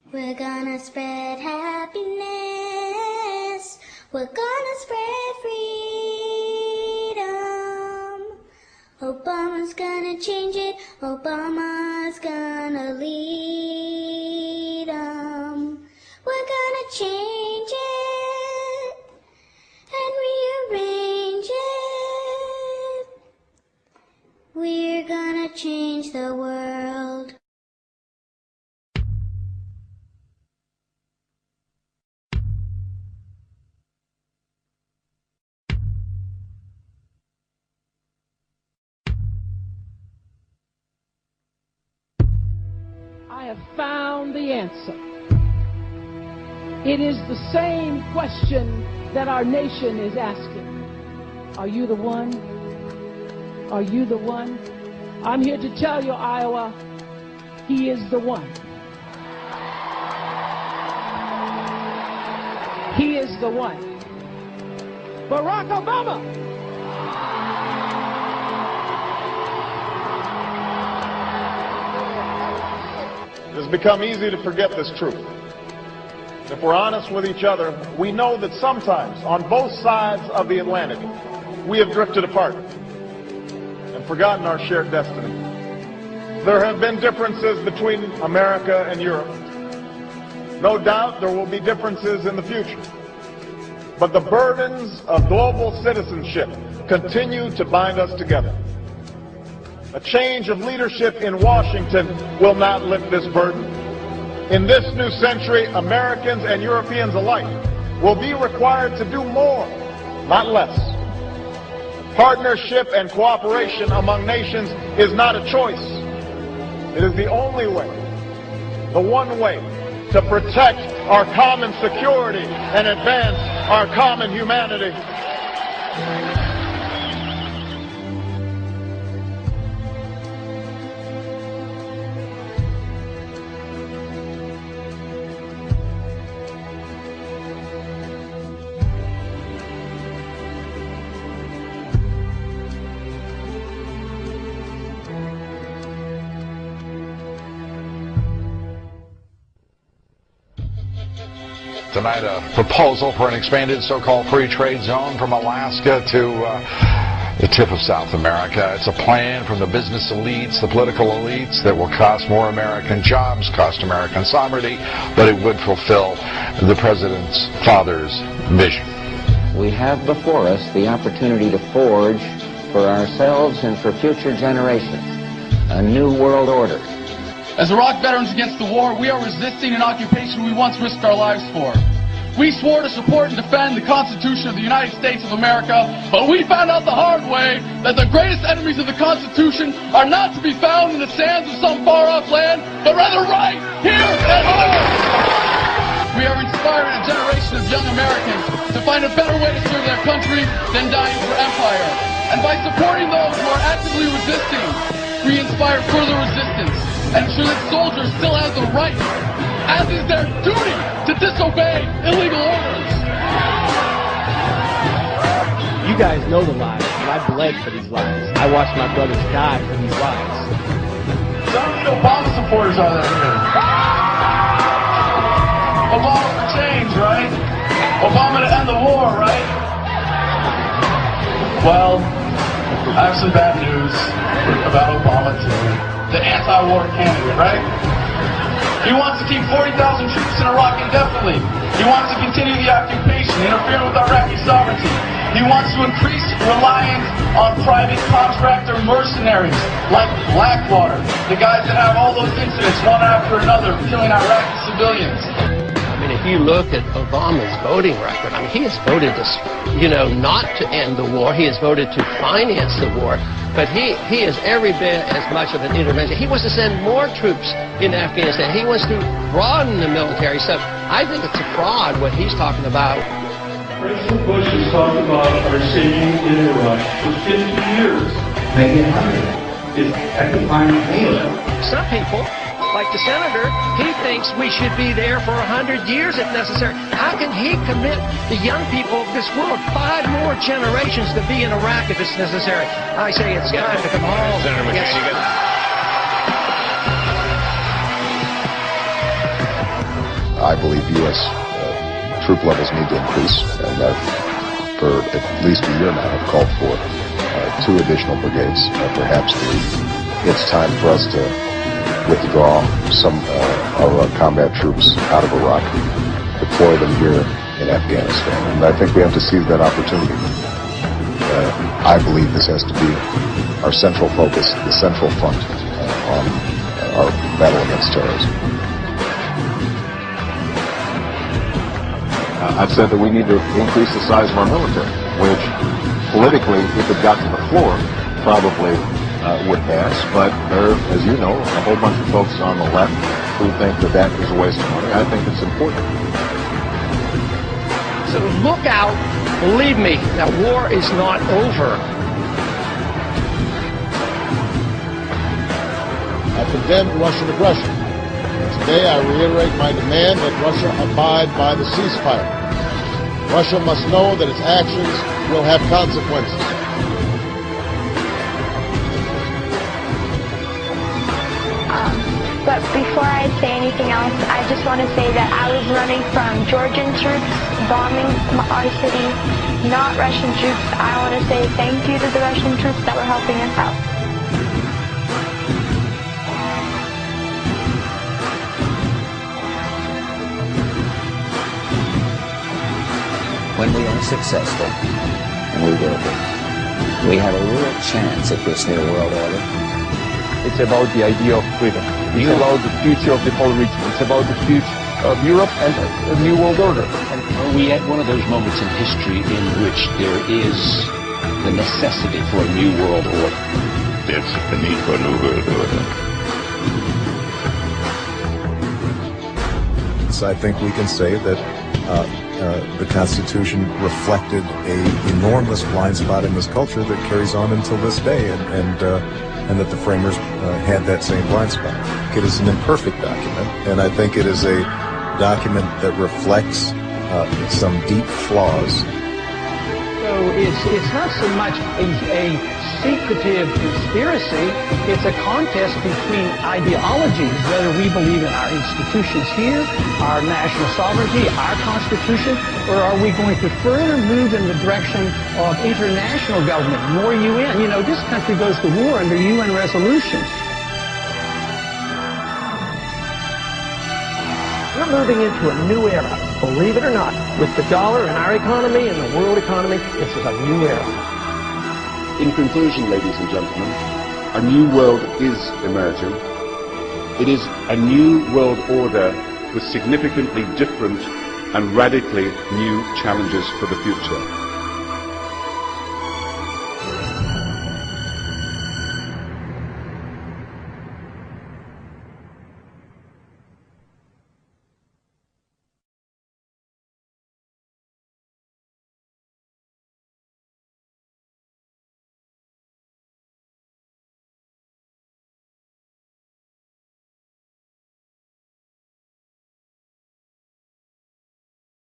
We're gonna spread happiness. We're gonna spread freedom. Obama's gonna change it. Obama's gonna lead 'em. We're gonna change it and rearrange it. We're gonna change the world. I have found the answer. It is the same question that our nation is asking. Are you the one? Are you the one? I'm here to tell you, Iowa, he is the one. He is the one. Barack Obama! It has become easy to forget this truth. If we're honest with each other, we know that sometimes, on both sides of the Atlantic, we have drifted apart and forgotten our shared destiny. There have been differences between America and Europe. No doubt there will be differences in the future. But the burdens of global citizenship continue to bind us together. A change of leadership in Washington will not lift this burden. In this new century, Americans and Europeans alike will be required to do more, not less. Partnership and cooperation among nations is not a choice. It is the only way, the one way, to protect our common security and advance our common humanity. Tonight, a proposal for an expanded so-called free trade zone from Alaska to the tip of South America. It's a plan from the business elites, the political elites, that will cost more American jobs, cost American sovereignty, but it would fulfill the president's father's vision. We have before us the opportunity to forge for ourselves and for future generations a new world order. As Iraq veterans against the war, we are resisting an occupation we once risked our lives for. We swore to support and defend the Constitution of the United States of America, but we found out the hard way that the greatest enemies of the Constitution are not to be found in the sands of some far-off land, but rather right here at home. We are inspiring a generation of young Americans to find a better way to serve their country than dying for empire. And by supporting those who are actively resisting, we inspire further resistance and ensure that soldiers still have the right, as is their duty, to disobey illegal orders. You guys know the lies, and I bled for these lies. I watched my brothers die for these lies. So how many Obama supporters are there here? Obama for change, right? Obama to end the war, right? Well, I have some bad news about Obama too. The anti-war candidate, right? He wants to keep 40,000 troops in Iraq indefinitely. He wants to continue the occupation, interfere with Iraqi sovereignty. He wants to increase reliance on private contractor mercenaries like Blackwater, the guys that have all those incidents one after another killing Iraqi civilians. I mean, if you look at Obama's voting record, I mean, he has voted to, not to end the war. He has voted to finance the war. But he is every bit as much of an intervention. He wants to send more troops in Afghanistan. He wants to broaden the military. So I think it's a fraud what he's talking about. President Bush has talked about our staging in Iraq for 50 years. Maybe 100. I can find more. Some people, like the senator, he thinks we should be there for 100 years if necessary. How can he commit the young people of this world 5 more generations to be in Iraq if it's necessary? I say it's time to come home. Senator McCain, I believe U.S. Troop levels need to increase, and for at least a year now I've called for 2 additional brigades, perhaps 3. It's time for us to withdraw some of our combat troops out of Iraq, deploy them here in Afghanistan, and I think we have to seize that opportunity. I believe this has to be our central focus, the central front on our battle against terrorism. I've said that we need to increase the size of our military, which politically, if it got to the floor, probably would pass. But there, as you know, a whole bunch of folks on the left who think that that is a waste of money. I think it's important. So look out. Believe me, that war is not over. I condemn Russian aggression. Today I reiterate my demand that Russia abide by the ceasefire. Russia must know that its actions will have consequences. But before I say anything else, I just want to say that I was running from Georgian troops bombing our city, not Russian troops. I want to say thank you to the Russian troops that were helping us out. When we are successful, and we will be, we have a real chance at this new world order. It's about the idea of freedom. It's about the future of the whole region. It's about the future of Europe and a new world order. And are we at one of those moments in history in which there is the necessity for a new world order? There's a need for a new world order. So I think we can say that the Constitution reflected an enormous blind spot in this culture that carries on until this day, and that the framers had that same blind spot. It is an imperfect document, and I think it is a document that reflects some deep flaws. So it's not so much a secretive conspiracy, it's a contest between ideologies, whether we believe in our institutions here, our national sovereignty, our Constitution, or are we going to further move in the direction of international government, more UN? You know, this country goes to war under UN resolutions. We're moving into a new era, believe it or not. With the dollar and our economy and the world economy, this is a new era. In conclusion, ladies and gentlemen, a new world is emerging. It is a new world order with significantly different and radically new challenges for the future.